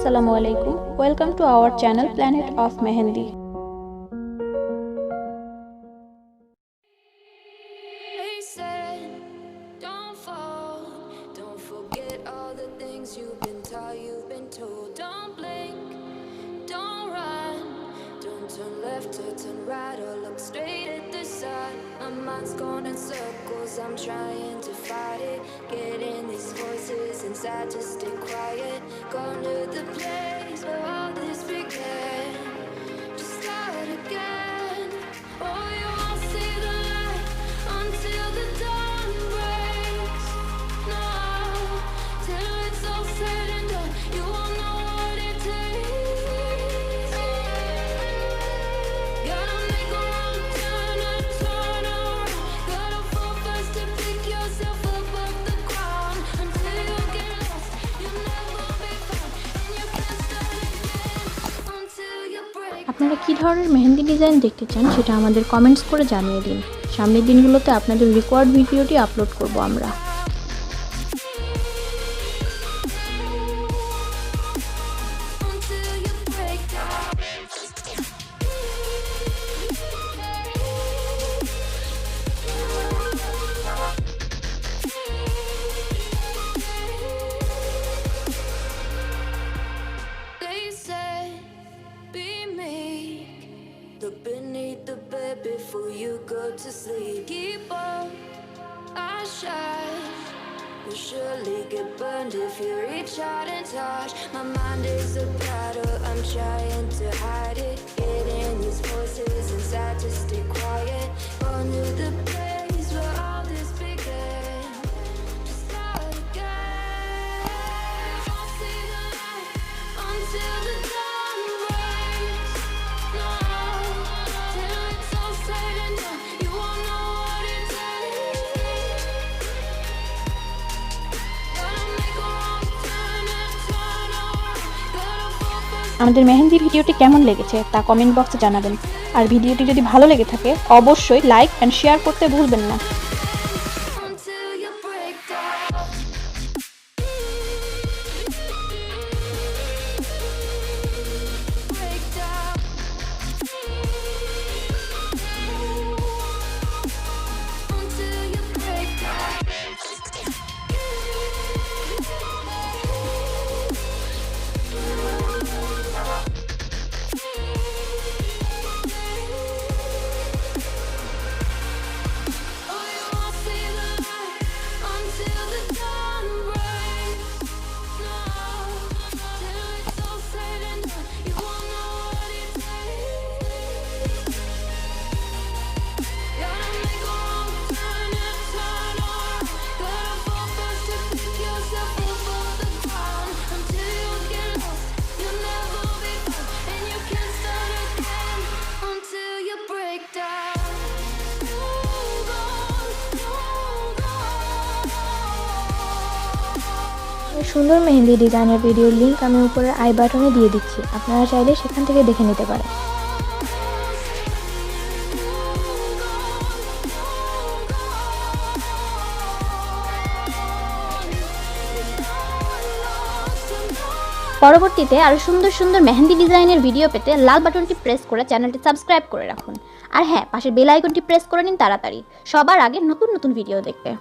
Assalamualaikum. Welcome to our channel Planet of Mehndi. They said, don't fall, don't forget all the things you've been taught, you've been told. Don't blink, don't run, don't turn left or turn right or look straight at the sun. My mind's going in circles, I'm trying to fight it. Getting these voices inside to stay quiet. Gone to the place where all this began. Just start again. Oh, you won't see the light until the dawn breaks. No, till it's all said and done, you won't know what it takes. Gotta make a wrong turn and turn around. Gotta fall fast to pick yourself up off the ground. Until you get lost, you'll never be found. And you can't start again until you break. আপনারা কি ধরনের mehndi design দেখতে চান সেটা আমাদের comments করে জানিয়ে দিন। সামনের দিনগুলোতে আপনাদের রিকোয়ার্ড ভিডিওটি আপলোড করব আমরা। Until you break down. They said, be meek, look beneath the bed before you go to sleep. Keep on, I shine. You'll surely get burned if you reach out and touch. My mind is a battle, I'm trying to hide it. Getting these voices inside to stay quiet. On to the place where all this began. Just start again. I'll see the light until the dawn breaks. No, till it's all said and done, you won't know what it takes. Gotta make a wrong turn and turn around. Gotta fall fast. আমাদের মেহেন্দি ভিডিওটি কেমন লেগেছে তা comment বক্সে জানাবেন। আর ভিডিওটি যদি ভালো লেগে থাকে অবশ্যই লাইক এন্ড শেয়ার করতে ভুলবেন না। Until you break down. Break down. Until you break down. Oh, you won't see the light until the dawn breaks. No, till it's all said and done, you won't know what it takes. Gotta make a wrong turn and turn around. Gotta fall fast to pick yourself up off the ground. Until you get lost, you'll never be found. And you can't start again until you break down. Hold on, hold on. এই সুন্দর মেহেন্দি ডিজাইনের ভিডিওর link আমি উপরের I বাটনে দিয়ে দিচ্ছি, আপনারা চাইলে সেখান থেকে দেখে নিতে পারেন। পরবর্তীতে আরো সুন্দর সুন্দর মেহেন্দি ডিজাইনের ভিডিও পেতে লাল বাটনটি প্রেস করে চ্যানেলটি সাবস্ক্রাইব করে রাখুন। আর হ্যাঁ, পাশের বেল আইকনটি প্রেস করে নিন তাড়াতাড়ি, সবার আগে নতুন নতুন ভিডিও দেখতে।